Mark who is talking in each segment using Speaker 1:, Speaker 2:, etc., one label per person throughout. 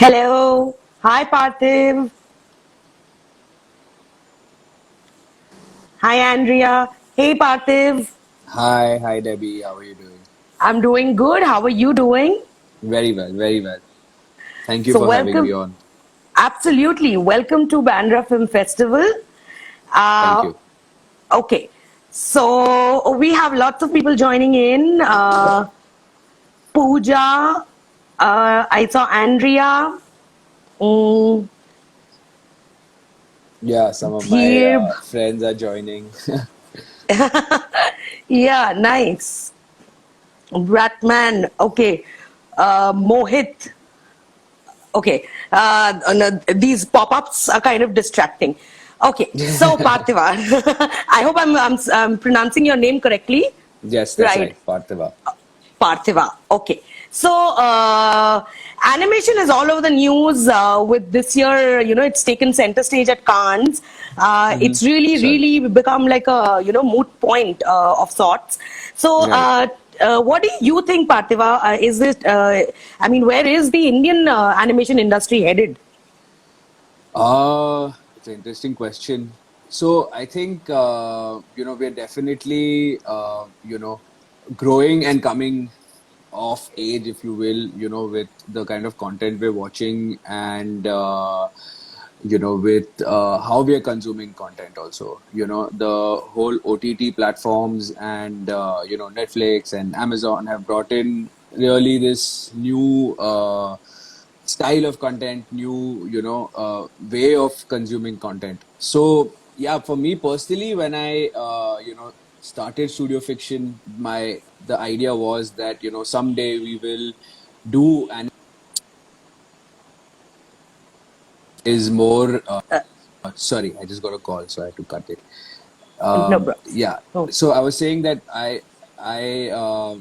Speaker 1: Hello. Hi, Parthiv. Hi, Andrea. Hey, Parthiv.
Speaker 2: Hi Debbie, how are you doing?
Speaker 1: I'm doing good. How are you doing?
Speaker 2: Very well, very well. Thank you
Speaker 1: So,
Speaker 2: for having me
Speaker 1: welcome.
Speaker 2: on.
Speaker 1: Absolutely. Welcome to Bandra Film Festival.
Speaker 2: Thank
Speaker 1: Uh,
Speaker 2: you.
Speaker 1: okay. So, we have lots of people joining in. Pooja. I saw Andrea. Mm,
Speaker 2: Yeah, some of my
Speaker 1: Dheerb.
Speaker 2: friends are joining.
Speaker 1: Yeah, nice. Bratman. Okay. Mohit. Okay, no, these pop-ups are kind of distracting. Okay, so Parthiva, I hope I'm pronouncing your name correctly.
Speaker 2: Yes, that's
Speaker 1: Right,
Speaker 2: right, Parthiva.
Speaker 1: Parthiva. Okay, so animation is all over the news with this year. It's taken center stage at Cannes.
Speaker 2: Mm-hmm.
Speaker 1: It's really,
Speaker 2: Sorry.
Speaker 1: really become like a moot point of sorts. So.
Speaker 2: Right.
Speaker 1: What do you think, Parthiva? Is it? I mean, where is the Indian animation industry headed?
Speaker 2: It's an interesting question. So I think we're definitely growing and coming of age, if you will, with the kind of content we're watching and with how we are consuming content also. The whole OTT platforms and Netflix and Amazon have brought in really this new style of content, new way of consuming content. So yeah, for me personally, when I started studio fiction, my the idea was that someday we will do and is more sorry, I just got a call, so I had to cut it.
Speaker 1: No, bro.
Speaker 2: Yeah,
Speaker 1: Oh.
Speaker 2: so I was saying that I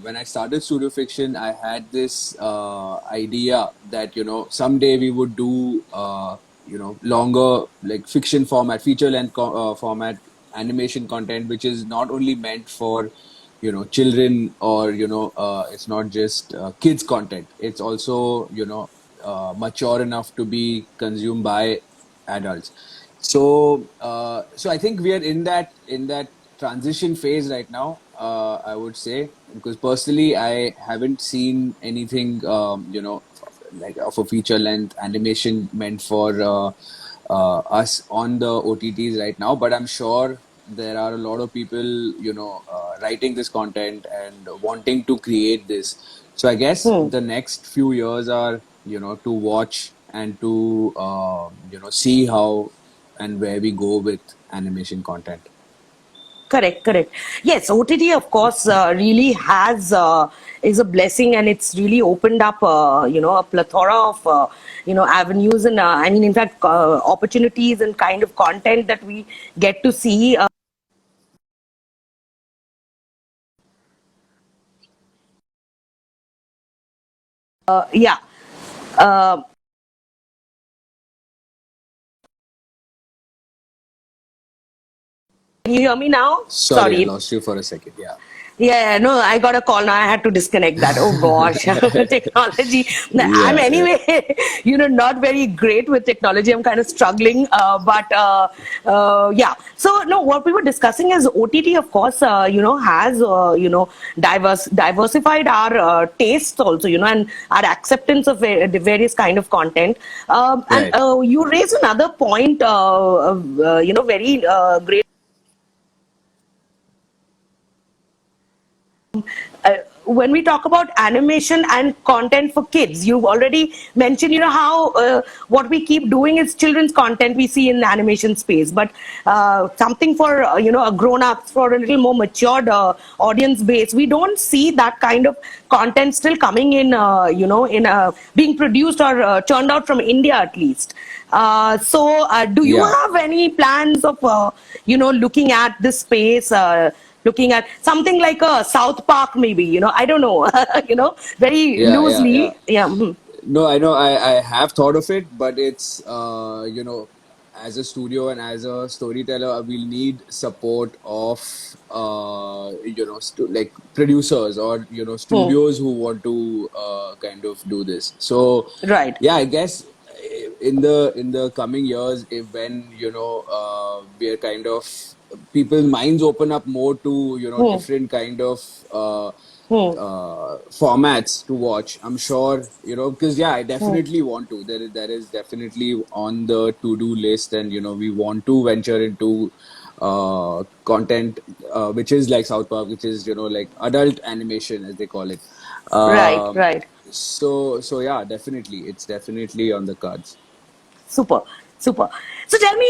Speaker 2: when I started studio fiction, I had this idea that someday we would do longer, like fiction format, feature length format animation content, which is not only meant for children, or it's not just kids content. It's also mature enough to be consumed by adults. So I think we are in that transition phase right now. I would say, because personally, I haven't seen anything, like of a feature length animation meant for us on the OTTs right now. But I'm sure there are a lot of people, writing this content and wanting to create this. So I guess
Speaker 1: Hmm.
Speaker 2: the next few years are, to watch and to, see how and where we go with animation content.
Speaker 1: Correct, correct. Yes, OTT, of course, really has is a blessing, and it's really opened up, a plethora of, avenues and, I mean, in fact, opportunities and kind of content that we get to see. Yeah. Uh, can you hear me now?
Speaker 2: Sorry, I
Speaker 1: Sorry.
Speaker 2: lost you for a second. Yeah.
Speaker 1: Yeah, no, I got a call now. I had to disconnect that. Oh gosh, technology. I'm
Speaker 2: Yeah, yeah.
Speaker 1: anyway, not very great with technology. I'm kind of struggling. But yeah. So no, what we were discussing is OTT, of course, has diversified our tastes also, and our acceptance of the various kind of content. And
Speaker 2: Right.
Speaker 1: you raised another point, very great. uh, when we talk about animation and content for kids, you've already mentioned, how what we keep doing is children's content we see in the animation space, but something for, a grown-ups, for a little more matured audience base, we don't see that kind of content still coming in, in being produced or churned out from India at least. So, do you
Speaker 2: Yeah.
Speaker 1: have any plans of, looking at this space? Looking at something like a South Park, maybe, I don't know, very
Speaker 2: Yeah, yeah, yeah.
Speaker 1: loosely. Yeah. Mhm.
Speaker 2: No, I know I have thought of it, but it's as a studio and as a storyteller, we'll need support of like producers, or
Speaker 1: Hmm.
Speaker 2: studios who want to kind of do this. So
Speaker 1: Right.
Speaker 2: yeah, I guess in the coming years, if when we are kind of people's minds open up more to
Speaker 1: Hmm.
Speaker 2: different kind of
Speaker 1: Hmm.
Speaker 2: formats to watch. I'm sure, because yeah, I
Speaker 1: Hmm.
Speaker 2: definitely want to. There is definitely on the to-do list, and we want to venture into content which is like South Park, which is like adult animation as they call it.
Speaker 1: Right.
Speaker 2: Um,
Speaker 1: Right.
Speaker 2: so yeah, definitely, it's definitely on the cards.
Speaker 1: Super, super. So tell me,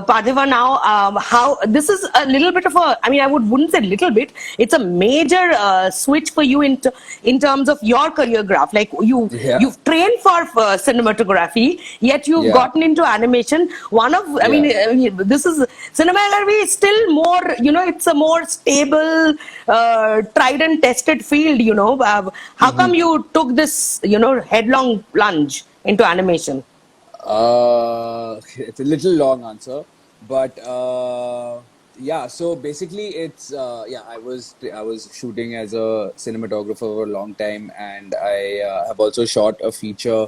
Speaker 1: Parthiva, now how this is a little bit of a. I mean, I wouldn't say little bit. It's a major switch for you in terms of your career graph. Like
Speaker 2: Yeah,
Speaker 1: you've trained for cinematography, yet you've
Speaker 2: yeah,
Speaker 1: gotten into animation. One of, I mean,
Speaker 2: yeah.
Speaker 1: this is cinematography is still more. It's a more stable, tried and tested field. How come you took this, headlong plunge into animation?
Speaker 2: It's a little long answer, but yeah. So basically, it's yeah. I was shooting as a cinematographer for a long time, and I have also shot a feature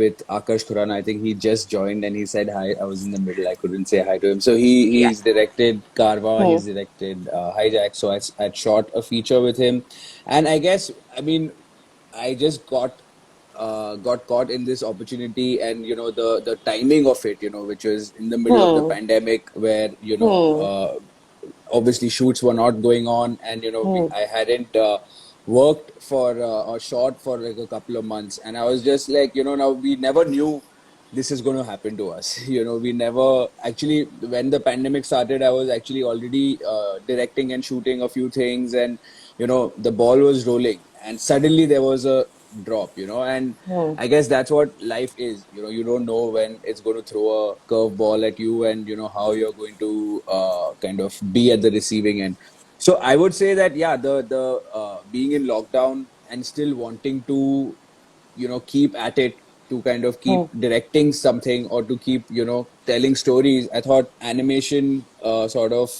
Speaker 2: with Akash Khurana. I think he just joined, and he said hi. I was in the middle. I couldn't say hi to him. So
Speaker 1: Yeah.
Speaker 2: he's directed Karwa.
Speaker 1: Hmm.
Speaker 2: He's directed Hijack. So I shot a feature with him, and I guess I mean I just got caught in this opportunity, and the timing of it, which was in the middle of the
Speaker 1: Hmm.
Speaker 2: pandemic, where
Speaker 1: Hmm.
Speaker 2: obviously shoots were not going on, and
Speaker 1: Hmm.
Speaker 2: I hadn't worked for or shot for like a couple of months, and I was just like, now we never knew this is going to happen to us. We never actually, when the pandemic started, I was actually already directing and shooting a few things, and the ball was rolling, and suddenly there was a drop, and
Speaker 1: Hmm.
Speaker 2: I guess that's what life is. You don't know when it's going to throw a curve ball at you, and how you're going to kind of be at the receiving end. So I would say that yeah, the being in lockdown and still wanting to keep at it, to kind of
Speaker 1: Hmm.
Speaker 2: keep directing something, or to keep telling stories. I thought animation sort of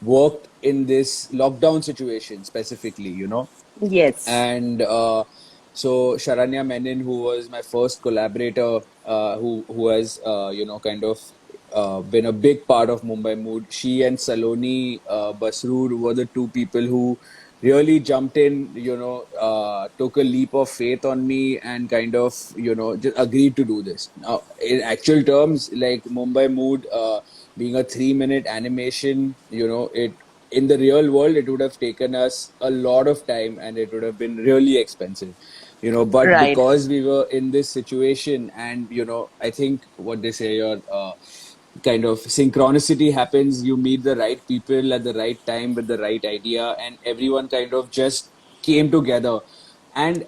Speaker 2: worked in this lockdown situation specifically,
Speaker 1: Yes.
Speaker 2: and so Sharanya Menon, who was my first collaborator, who has kind of been a big part of Mumbai Mood. She and Saloni Basroor were the two people who really jumped in, took a leap of faith on me, and kind of just agreed to do this. Now, in actual terms, like Mumbai Mood being a 3-minute animation, it in the real world, it would have taken us a lot of time, and it would have been really expensive, but
Speaker 1: Right.
Speaker 2: because we were in this situation, and I think what they say, your kind of synchronicity happens. You meet the right people at the right time with the right idea, and everyone kind of just came together, and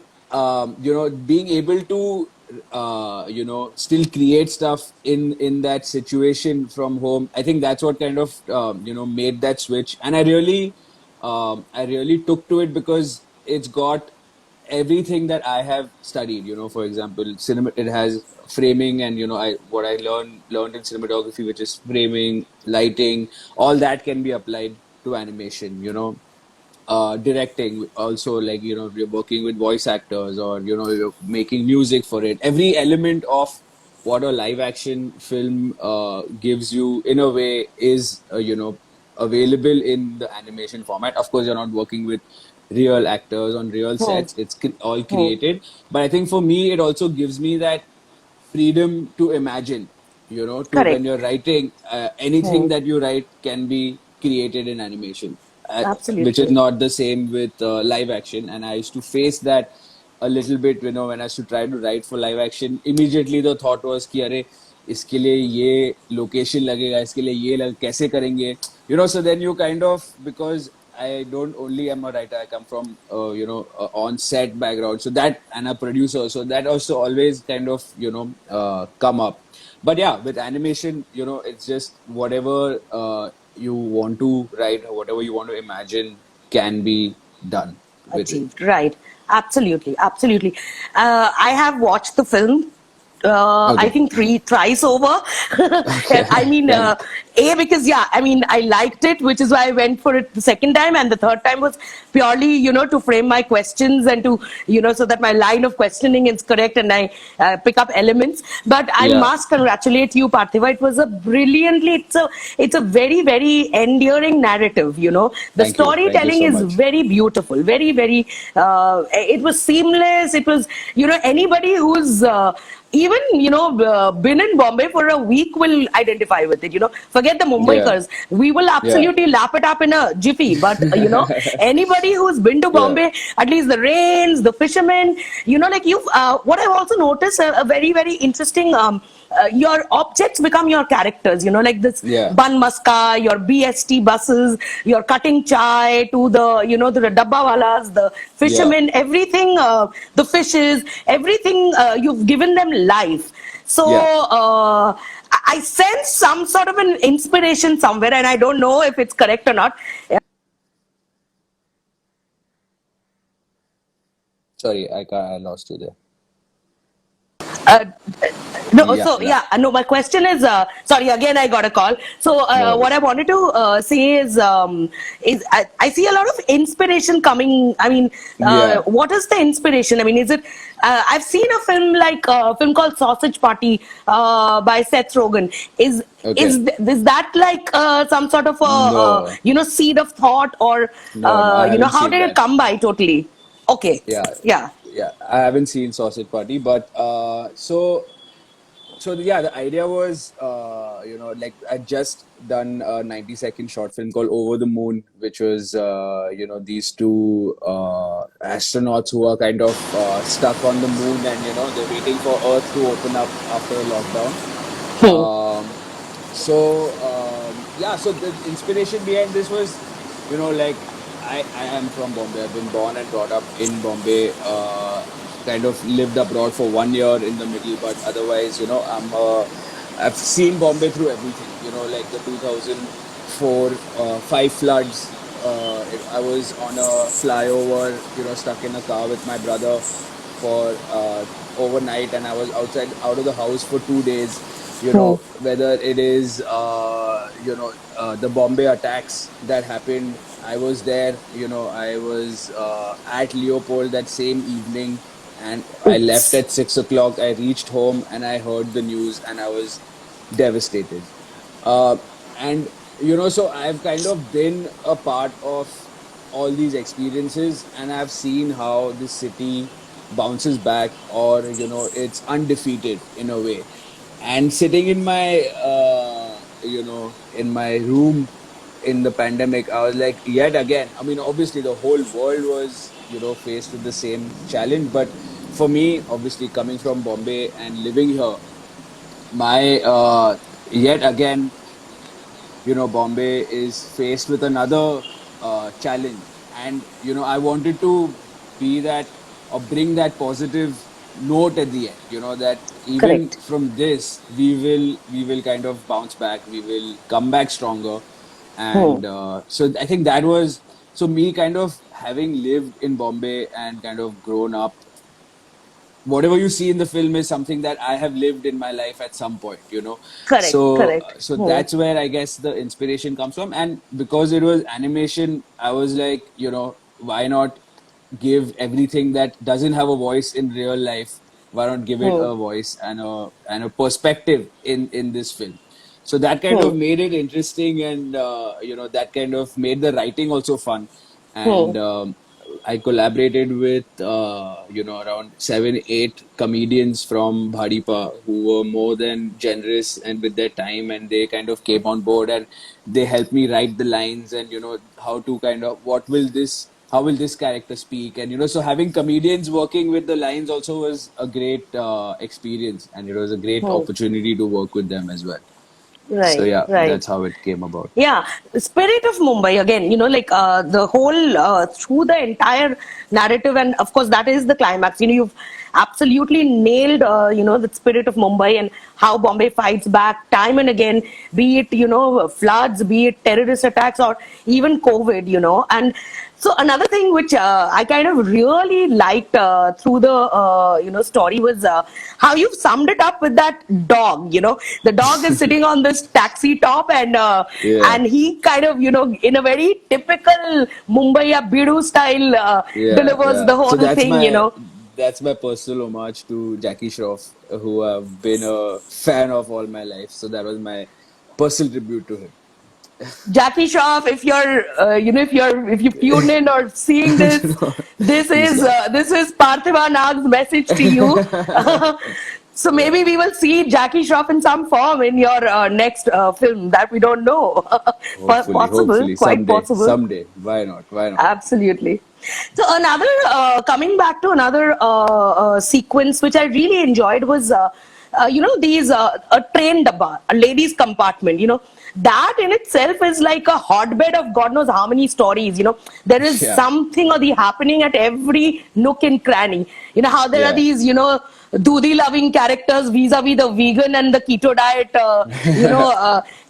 Speaker 2: being able to still create stuff in that situation from home. I think that's what kind of made that switch, and I really took to it, because it's got everything that I have studied. For example, cinema, it has framing, and I what I learned in cinematography, which is framing, lighting, all that can be applied to animation. Directing also, like you're working with voice actors, or you're making music for it. Every element of what a live action film gives you, in a way, is available in the animation format. Of course, you're not working with real actors on real
Speaker 1: Hmm.
Speaker 2: sets. It's all
Speaker 1: Hmm.
Speaker 2: created, but I think for me it also gives me that freedom to imagine, to when
Speaker 1: Correct.
Speaker 2: you're writing,
Speaker 1: Hmm.
Speaker 2: anything that you write can be created in animation, which is
Speaker 1: Absolutely.
Speaker 2: not the same with live action. And I used to face that a little bit, when I used to try to write for live action. Immediately the thought was कि अरे इसके लिए ये location लगेगा, इसके लिए ये कैसे करेंगे, so then you kind of, because I don't only am a writer, I come from on set background, so that, and a producer, so that also always kind of come up. But yeah, with animation, it's just whatever you want to write, or whatever you want to imagine, can be done with it.
Speaker 1: Achieved. Right. Absolutely. Absolutely. I have watched the film. I
Speaker 2: Okay.
Speaker 1: think thrice over.
Speaker 2: Okay.
Speaker 1: I mean,
Speaker 2: Fair enough.
Speaker 1: Because yeah, I mean, I liked it, which is why I went for it the second time, and the third time was purely, to frame my questions and to, so that my line of questioning is correct and I pick up elements. But I
Speaker 2: Yeah.
Speaker 1: must congratulate you, Parthiva. It was a brilliantly, it's a very, very enduring narrative. The
Speaker 2: Thank you. Thank you
Speaker 1: storytelling
Speaker 2: so
Speaker 1: is
Speaker 2: much.
Speaker 1: very beautiful, very, very. It was seamless. It was, anybody who's even been in Bombay for a week will identify with it. Forget the
Speaker 2: Yeah.
Speaker 1: Mumbaikars. We will
Speaker 2: Yeah.
Speaker 1: absolutely lap it up in a jiffy. But anybody who's been to
Speaker 2: Yeah.
Speaker 1: Bombay, at least the rains, the fishermen, like you. What I've also noticed, a very, very interesting. Your objects become your characters. Like this
Speaker 2: Yeah.
Speaker 1: bun maska, your BST buses, your cutting chai, to the to the dabba walas, the
Speaker 2: Yeah.
Speaker 1: fishermen, everything, the fishes, everything. You've given them life. So
Speaker 2: Yeah.
Speaker 1: I sense some sort of an inspiration somewhere, and I don't know if it's correct or not.
Speaker 2: Sorry, I lost you there.
Speaker 1: Uh, no,
Speaker 2: Yeah.
Speaker 1: so
Speaker 2: Yeah.
Speaker 1: yeah, no. My question is, sorry. Again, I got a call. So
Speaker 2: No
Speaker 1: what I
Speaker 2: worries.
Speaker 1: wanted to say is I see a lot of inspiration coming. I mean,
Speaker 2: Yeah.
Speaker 1: what is the inspiration? I mean, is it? I've seen a film like a film called Sausage Party by Seth Rogen.
Speaker 2: Okay.
Speaker 1: Is that like some sort of a
Speaker 2: No.
Speaker 1: seed of thought, or
Speaker 2: No. No. I haven't
Speaker 1: how
Speaker 2: seen
Speaker 1: did it
Speaker 2: that.
Speaker 1: come by totally? Okay,
Speaker 2: Yeah.
Speaker 1: yeah,
Speaker 2: Yeah. I haven't seen Sausage Party, but yeah, the idea was, like I'd just done a 90-second short film called Over the Moon, which was, these two astronauts who are kind of stuck on the moon, and they're waiting for Earth to open up after a lockdown.
Speaker 1: hmm.
Speaker 2: Yeah, so the inspiration behind this was, like I am from Bombay. I've been born and brought up in Bombay. Kind of lived abroad for 1 year in the middle, but otherwise, I've seen Bombay through everything. Like the 2004 five floods. I was on a flyover, stuck in a car with my brother for overnight, and I was outside out of the house for 2 days.
Speaker 1: Hmm.
Speaker 2: Whether it is the Bombay attacks that happened, I was there. I was at Leopold that same evening, and I left
Speaker 1: Oops.
Speaker 2: at 6 o'clock. I reached home and I heard the news, and I was devastated. uh, and so I've kind of been a part of all these experiences, and I've seen how this city bounces back, or it's undefeated in a way. And sitting in my in my room in the pandemic, I was like, yet again, I mean, obviously the whole world was faced with the same challenge, but for me, obviously coming from Bombay and living here, my yet again, Bombay is faced with another challenge. And, I wanted to be that, or bring that positive note at the end, that even
Speaker 1: Correct.
Speaker 2: from this, we will kind of bounce back, we will come back stronger.
Speaker 1: Hmm.
Speaker 2: And so I think that was, so me kind of having lived in Bombay and kind of grown up, whatever you see in the film is something that I have lived in my life at some point.
Speaker 1: Correct.
Speaker 2: So,
Speaker 1: Correct.
Speaker 2: so
Speaker 1: Hmm.
Speaker 2: that's where I guess the inspiration comes from. And because it was animation, I was like, why not give everything that doesn't have a voice in real life? Why not give it
Speaker 1: Hmm.
Speaker 2: a voice and a perspective in this film? So that kind
Speaker 1: Hmm.
Speaker 2: of made it interesting, and that kind of made the writing also fun.
Speaker 1: Hmm.
Speaker 2: And I collaborated with around 7, 8 comedians from Bhadipa who were more than generous and with their time, and they kind of came on board, and they helped me write the lines, and how to kind of, how will this character speak, and so having comedians working with the lines also was a great experience, and it was a great
Speaker 1: Hmm.
Speaker 2: opportunity to work with them as well. So
Speaker 1: Right.
Speaker 2: yeah,
Speaker 1: Right.
Speaker 2: that's how it came about.
Speaker 1: Yeah, spirit of Mumbai again. Like the whole through the entire narrative, and of course that is the climax. You've absolutely nailed, the spirit of Mumbai and how Bombay fights back time and again, be it, floods, be it terrorist attacks or even COVID, and so another thing which I kind of really liked through the story was how you summed it up with that dog. The dog is sitting on this taxi top,
Speaker 2: Yeah,
Speaker 1: and he kind of in a very typical Mumbai Bidu style
Speaker 2: yeah,
Speaker 1: delivers
Speaker 2: yeah.
Speaker 1: the
Speaker 2: So
Speaker 1: whole thing.
Speaker 2: that's my personal homage to Jackie Shroff, who I've been a fan of all my life. So that was my personal tribute to him.
Speaker 1: Jackie Shroff, if you're, if you tune in or seeing this,
Speaker 2: No, he's not.
Speaker 1: this is Parthiva Nag's message to you. So
Speaker 2: Yeah.
Speaker 1: maybe we will see Jackie Shroff in some form in your next film that we don't know. Possible,
Speaker 2: Hopefully,
Speaker 1: quite possible.
Speaker 2: someday. Why not? Why not?
Speaker 1: Absolutely. So another coming back to another sequence which I really enjoyed was these a train dabba, a ladies compartment. That in itself is like a hotbed of God knows how many stories. There is
Speaker 2: Yeah,
Speaker 1: something or the happening at every nook and cranny. How there are
Speaker 2: yeah.
Speaker 1: these doodhi loving characters vis-a-vis the vegan and the keto diet.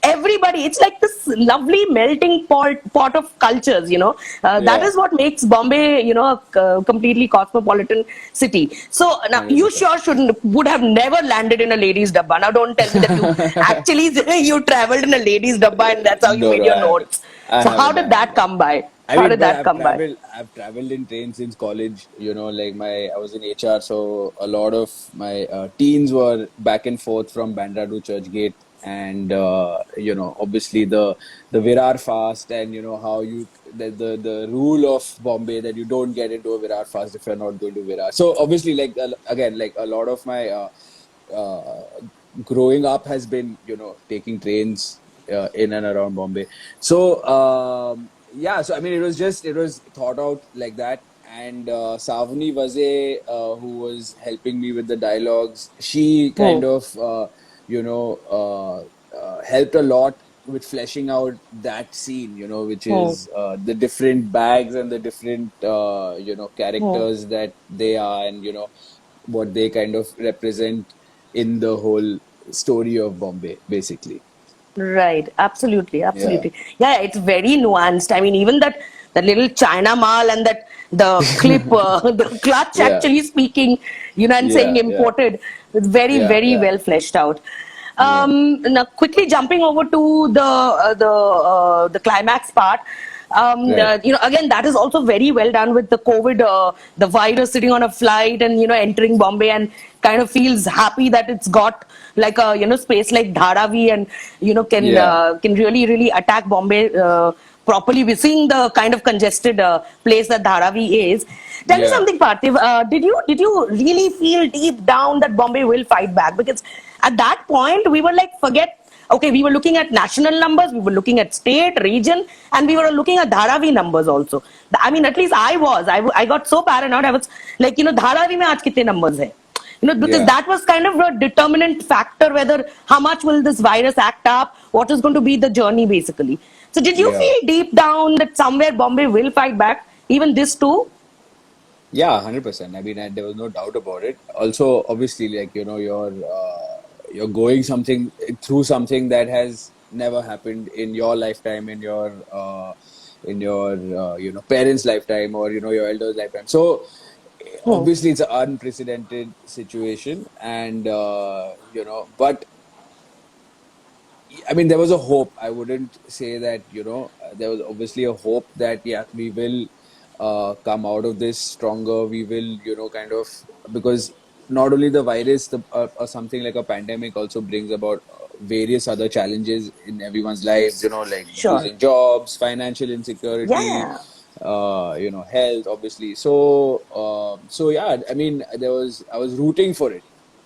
Speaker 1: Everybody, it's like this lovely melting pot of cultures. That
Speaker 2: Yeah,
Speaker 1: is what makes Bombay, a completely cosmopolitan city. So now you
Speaker 2: 100%.
Speaker 1: sure shouldn't would have never landed in a ladies' dabba. Now don't tell me that you actually you traveled in a ladies' dabba and that's how you
Speaker 2: No,
Speaker 1: made
Speaker 2: no,
Speaker 1: your
Speaker 2: I haven't.
Speaker 1: notes.
Speaker 2: I
Speaker 1: So how
Speaker 2: haven't.
Speaker 1: did
Speaker 2: I
Speaker 1: that
Speaker 2: haven't.
Speaker 1: come by?
Speaker 2: I
Speaker 1: How
Speaker 2: mean,
Speaker 1: did
Speaker 2: but
Speaker 1: that come by?
Speaker 2: I've traveled in trains since college, like I was in HR, so a lot of my teens were back and forth from Bandra to Churchgate, and obviously the Virar fast, and how the rule of Bombay that you don't get into a Virar fast if you're not going to Virar. So obviously, like again, like a lot of my uh, growing up has been, taking trains in and around Bombay. So yeah, so I mean, it was thought out like that. And Savni Vaze, who was helping me with the dialogues, she
Speaker 1: Hmm.
Speaker 2: kind of, helped a lot with fleshing out that scene, which
Speaker 1: Hmm.
Speaker 2: is the different bags and the different,
Speaker 1: Hmm.
Speaker 2: characters that they are, and, what they kind of represent in the whole story of Bombay, basically.
Speaker 1: Right, absolutely,
Speaker 2: Yeah.
Speaker 1: absolutely. Yeah, it's very nuanced. I mean, even that little China mall and that the clip, the clutch
Speaker 2: Yeah.
Speaker 1: actually speaking, and saying
Speaker 2: Yeah. Yeah.
Speaker 1: imported, it's very,
Speaker 2: Yeah.
Speaker 1: very
Speaker 2: Yeah.
Speaker 1: well fleshed out.
Speaker 2: Yeah.
Speaker 1: Now, quickly jumping over to the climax part.
Speaker 2: Right.
Speaker 1: Again, that is also very well done with the COVID, the virus sitting on a flight and entering Bombay and kind of feels happy that it's got like a space like Dharavi and
Speaker 2: Yeah.
Speaker 1: can really really attack Bombay properly. We're seeing the kind of congested place that Dharavi is. Tell me
Speaker 2: Yeah.
Speaker 1: something, Parthiv. Did you really feel deep down that Bombay will fight back? Because at that point we were like, forget. Okay, we were looking at national numbers, we were looking at state, region, and we were looking at Dharavi numbers also. I mean, at least I was. I got so paranoid. I was like, Dharavi mein aaj kitne numbers hai? Because
Speaker 2: Yeah.
Speaker 1: that was kind of a determinant factor whether how much will this virus act up, what is going to be the journey basically. So did you
Speaker 2: Yeah.
Speaker 1: feel deep down that somewhere Bombay will fight back, even this too?
Speaker 2: Yeah, 100%. I mean, and there was no doubt about it. Also, obviously, like, you're going something through something that has never happened in your lifetime, in your parents' lifetime, or your elders' lifetime. So
Speaker 1: Hmm.
Speaker 2: obviously it's an unprecedented situation, and but I mean, there was a hope. I wouldn't say that, there was obviously a hope that, yeah, we will come out of this stronger. We will, kind of, because not only the virus, or something like a pandemic also brings about various other challenges in everyone's lives, like
Speaker 1: Sure.
Speaker 2: losing jobs, financial insecurity,
Speaker 1: Yeah.
Speaker 2: health, obviously. So yeah, I mean, I was rooting for it.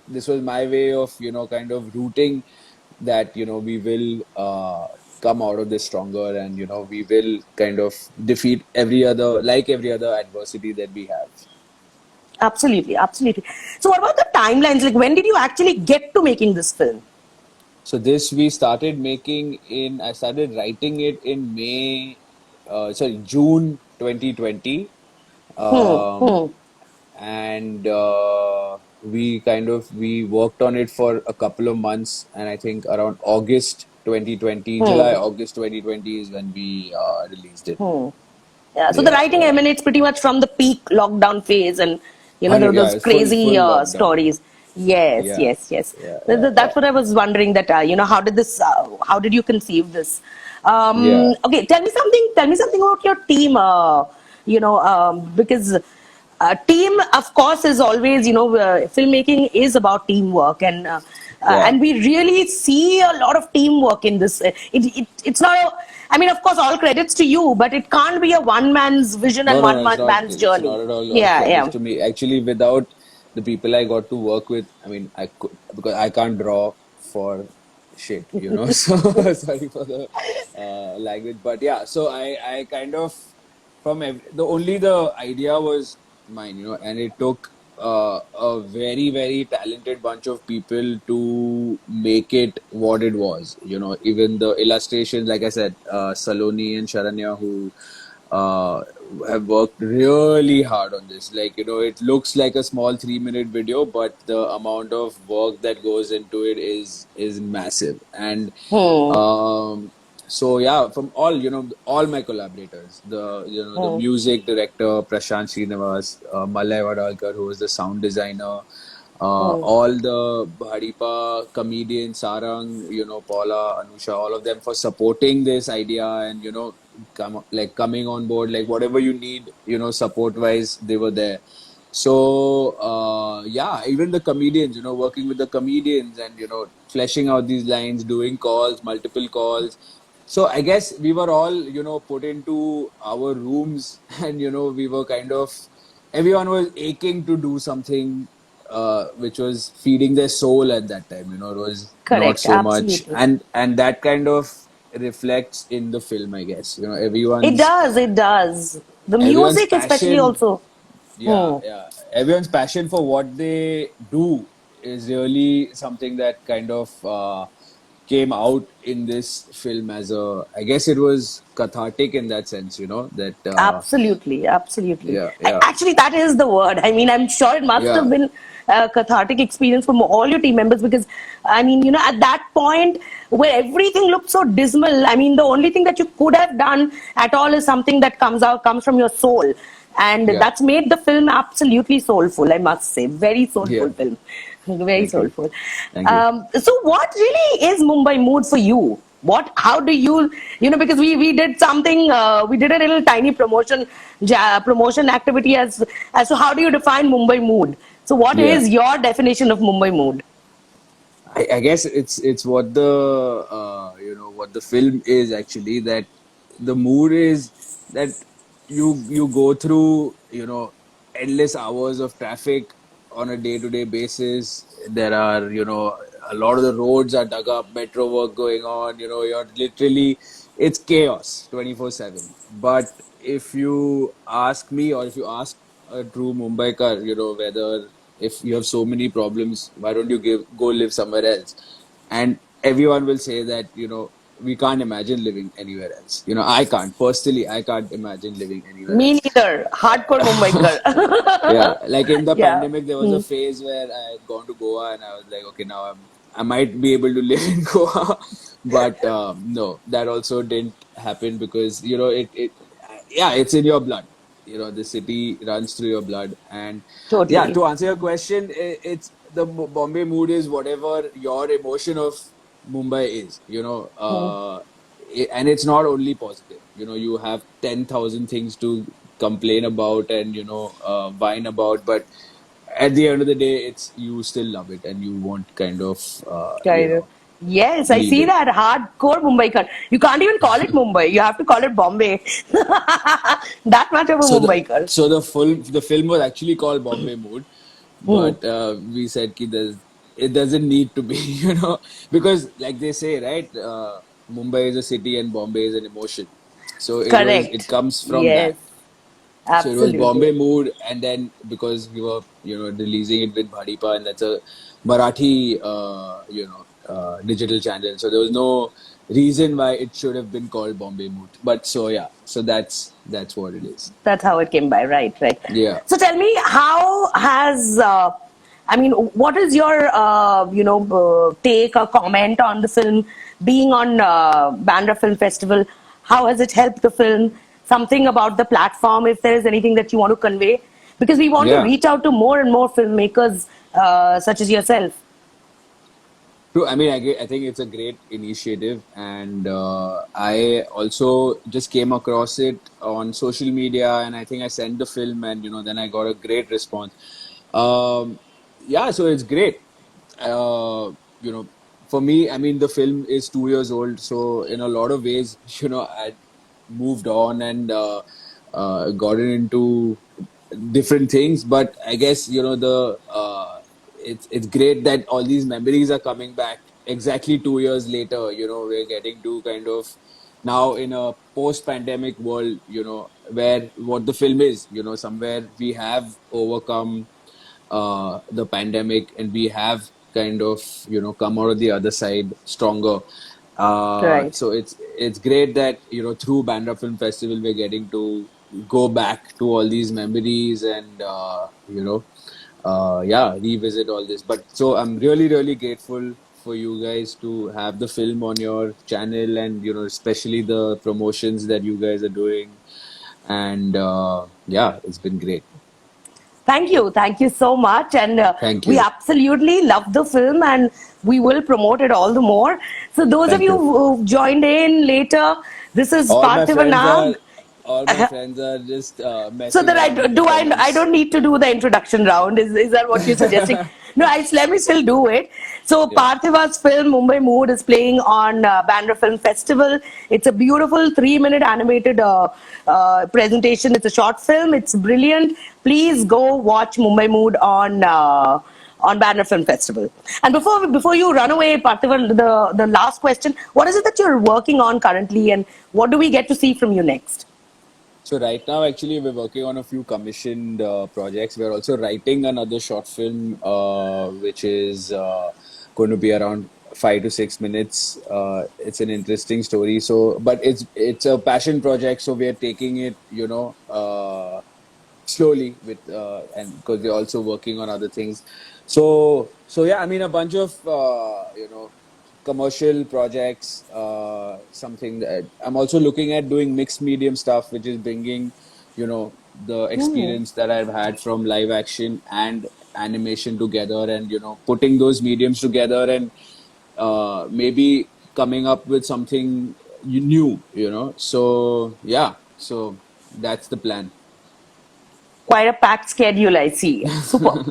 Speaker 2: This was my way of, kind of rooting that, we will come out of this stronger, and, we will kind of defeat every other adversity that we have.
Speaker 1: Absolutely, absolutely. So what about the timelines? Like when did you actually get to making this film?
Speaker 2: So this we started making I started writing it in June 2020.
Speaker 1: Hmm.
Speaker 2: Um,
Speaker 1: Hmm.
Speaker 2: and we worked on it for a couple of months, and I think around August 2020, July
Speaker 1: Hmm.
Speaker 2: August 2020 is when we released it.
Speaker 1: Hmm. Yeah, so the
Speaker 2: Yeah,
Speaker 1: writing
Speaker 2: yeah.
Speaker 1: emanates pretty much from the peak lockdown phase, and
Speaker 2: 100,
Speaker 1: those
Speaker 2: yeah, full
Speaker 1: crazy
Speaker 2: lockdown.
Speaker 1: stories. Yes,
Speaker 2: Yeah,
Speaker 1: yes, yes.
Speaker 2: yeah, yeah, yeah.
Speaker 1: That's what I was wondering. That how did you conceive this?
Speaker 2: Yeah.
Speaker 1: Okay, tell me something. Tell me something about your team. Because team, of course, is always filmmaking is about teamwork,
Speaker 2: Yeah.
Speaker 1: and we really see a lot of teamwork in this. It's not a, I mean, of course, all credits to you, but it can't be a one man's vision
Speaker 2: No,
Speaker 1: and
Speaker 2: no, no,
Speaker 1: one
Speaker 2: it's not.
Speaker 1: man's
Speaker 2: It's
Speaker 1: journey.
Speaker 2: not at all
Speaker 1: Yeah,
Speaker 2: credits
Speaker 1: yeah.
Speaker 2: to me. Actually, without the people I got to work with, I mean, I could because I can't draw for shit, you know. So sorry for the language, but yeah. So I kind of the idea was mine, you know, and it took a very, very talented bunch of people to make it what it was. You know, even the illustrations, like I said, Saloni and Sharanya, who uh, have worked really hard on this. Like, you know, it looks like a small 3 minute video, but the amount of work that goes into it is massive. And
Speaker 1: Hmm.
Speaker 2: um, so yeah, from all my collaborators, the
Speaker 1: Hmm.
Speaker 2: music director Prashant Srinivas, Malay Vadalkar, who was the sound designer,
Speaker 1: Hmm.
Speaker 2: all the Bhadipa comedians, Sarang, Paula, Anusha, all of them for supporting this idea and, coming on board, like whatever you need, support wise, they were there. So, yeah, even the comedians, working with the comedians and, fleshing out these lines, doing calls, multiple calls. So I guess we were all, put into our rooms and, we were everyone was aching to do something which was feeding their soul at that time. It was not
Speaker 1: Correct.
Speaker 2: so much,
Speaker 1: Absolutely.
Speaker 2: and that kind of reflects in the film, I guess.
Speaker 1: It does. It does. The
Speaker 2: Everyone's
Speaker 1: music, especially,
Speaker 2: passion,
Speaker 1: also.
Speaker 2: yeah,
Speaker 1: Hmm.
Speaker 2: yeah, everyone's passion for what they do is really something that kind of came out in this film as I guess it was cathartic in that sense, that
Speaker 1: Absolutely, absolutely.
Speaker 2: yeah, yeah,
Speaker 1: Actually, that is the word. I mean, I'm sure it must have
Speaker 2: yeah,
Speaker 1: been a cathartic experience for all your team members because, I mean, at that point where everything looked so dismal, I mean, the only thing that you could have done at all is something that comes from your soul. And
Speaker 2: yeah,
Speaker 1: that's made the film absolutely soulful, I must say. Very
Speaker 2: yeah.
Speaker 1: soulful film. Very
Speaker 2: Thank you,
Speaker 1: soulful.
Speaker 2: thank you.
Speaker 1: So what really is Mumbai Mood for you? How do you, because we did something, we did a little tiny promotion activity as to how do you define Mumbai Mood? So what
Speaker 2: Yeah.
Speaker 1: is your definition of Mumbai Mood?
Speaker 2: I guess it's what what the film is actually, that the mood is that you go through endless hours of traffic on a day-to-day basis. There are a lot of the roads are dug up, metro work going on. You're literally, it's chaos 24/7. But if you ask me, or if you ask a true Mumbaikar, whether if you have so many problems, why don't you go live somewhere else? And everyone will say that, we can't imagine living anywhere else. I can't. Personally, I can't imagine living anywhere
Speaker 1: Me
Speaker 2: else.
Speaker 1: neither. Hardcore Mumbaikar.
Speaker 2: Yeah, like in the
Speaker 1: Yeah.
Speaker 2: pandemic, there was a
Speaker 1: Hmm.
Speaker 2: phase where I had gone to Goa, and I was like, okay, now I might be able to live in Goa, but no, that also didn't happen because yeah, it's in your blood. The city runs through your blood, and yeah.
Speaker 1: Totally.
Speaker 2: To answer your question, it's the Bombay mood is whatever your emotion of Mumbai is.
Speaker 1: Hmm.
Speaker 2: And it's not only positive. You have 10,000 things to complain about and whine about, but at the end of the day, it's you still love it and you won't kind of
Speaker 1: Kind of. Yes, I
Speaker 2: leave
Speaker 1: see
Speaker 2: it.
Speaker 1: that hardcore Mumbaikar. You can't even call it Mumbai. You have to call it Bombay. That much of a
Speaker 2: So
Speaker 1: Mumbaikar.
Speaker 2: the film was actually called Bombay Mood,
Speaker 1: Hmm.
Speaker 2: but we said ki it doesn't need to be, because like they say, right, Mumbai is a city and Bombay is an emotion. So it
Speaker 1: Correct.
Speaker 2: comes from
Speaker 1: Yes,
Speaker 2: that. So it was
Speaker 1: absolutely.
Speaker 2: Bombay Mood, and then because we were, releasing it with Bhadipa, and that's a Marathi, digital channel. So there was no reason why it should have been called Bombay Mood. But so yeah, so that's what it is.
Speaker 1: That's how it came by, right? Right.
Speaker 2: Yeah.
Speaker 1: So tell me, how has I mean, what is your take or comment on the film being on Bandra Film Festival? How has it helped the film? Something about the platform, if there is anything that you want to convey, because we want to
Speaker 2: Yeah.
Speaker 1: reach out to more and more filmmakers such as yourself.
Speaker 2: True. I mean, I think it's a great initiative, and I also just came across it on social media, and I think I sent the film, and then I got a great response. Um, yeah, so it's great. Uh, you know, for me, I mean, the film is 2 years old, so in a lot of ways, I moved on and gotten into different things. But I guess the it's great that all these memories are coming back exactly 2 years later. We're getting to kind of now in a post-pandemic world. Where what the film is. Somewhere we have overcome the pandemic and we have kind of come out of the other side stronger.
Speaker 1: Right.
Speaker 2: So it's great that through Bandra Film Festival we're getting to go back to all these memories and yeah, revisit all this. But so I'm really grateful for you guys to have the film on your channel, and especially the promotions that you guys are doing. And yeah, it's been great.
Speaker 1: Thank you so much, and
Speaker 2: Thank
Speaker 1: we
Speaker 2: you.
Speaker 1: absolutely love the film, and we will promote it all the more. So, those of
Speaker 2: Thank
Speaker 1: you
Speaker 2: you.
Speaker 1: who joined in later, this is
Speaker 2: All my
Speaker 1: Parthiva
Speaker 2: friends are
Speaker 1: Nag.
Speaker 2: all my friends are just
Speaker 1: So
Speaker 2: messing
Speaker 1: that
Speaker 2: around in the
Speaker 1: I
Speaker 2: comments.
Speaker 1: don't need to do the introduction round. Is that what you're suggesting? No, let me still do it. So
Speaker 2: Yeah.
Speaker 1: Parthiva's film Mumbai Mood is playing on Bandra Film Festival. It's a beautiful 3-minute animated presentation. It's a short film. It's brilliant. Please go watch Mumbai Mood on Bandra Film Festival. And before you run away, Parthiva, the last question: what is it that you're working on currently, and what do we get to see from you next?
Speaker 2: So right now, actually, we're working on a few commissioned projects. We're also writing another short film, which is going to be around 5 to 6 minutes. It's an interesting story. So, but it's a passion project. So we are taking it, slowly with and because we're also working on other things. So yeah, I mean a bunch of commercial projects, something that I'm also looking at doing mixed medium stuff, which is bringing the experience that I've had from live action and animation together, and putting those mediums together, and maybe coming up with something new. So yeah, so that's the plan.
Speaker 1: Quite a packed schedule, I see. Super.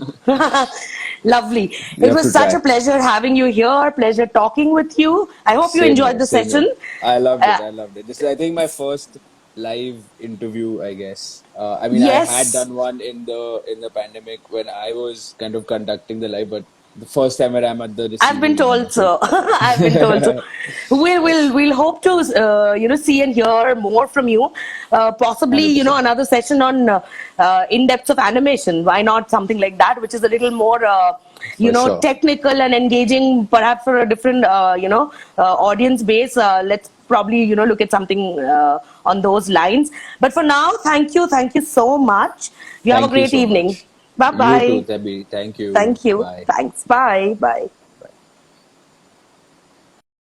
Speaker 1: Lovely.
Speaker 2: We
Speaker 1: It
Speaker 2: have
Speaker 1: was
Speaker 2: to
Speaker 1: such a
Speaker 2: try.
Speaker 1: pleasure having you here. Pleasure talking with you. I hope you
Speaker 2: Same
Speaker 1: enjoyed
Speaker 2: here,
Speaker 1: the
Speaker 2: same here.
Speaker 1: session.
Speaker 2: I loved
Speaker 1: Uh,
Speaker 2: it. I loved it. This is, I think, my first live interview, I guess. I mean, I had
Speaker 1: yes,
Speaker 2: done one in the pandemic when I was kind of conducting the live, but the first time where I'm at the
Speaker 1: I've been
Speaker 2: receiving end
Speaker 1: told
Speaker 2: of it.
Speaker 1: so. I've been told so. We'll hope to see and hear more from you. Possibly
Speaker 2: 100%.
Speaker 1: another session on in depth of animation. Why not something like that, which is a little more
Speaker 2: For sure.
Speaker 1: technical and engaging, perhaps for a different audience base. Let's probably look at something on those lines. But for now, thank you so much. You have a
Speaker 2: Thank you
Speaker 1: great
Speaker 2: so
Speaker 1: evening.
Speaker 2: much.
Speaker 1: Bye
Speaker 2: You too,
Speaker 1: bye.
Speaker 2: Tabby. Thank you.
Speaker 1: Thank you.
Speaker 2: Bye.
Speaker 1: Thanks. Bye. Bye.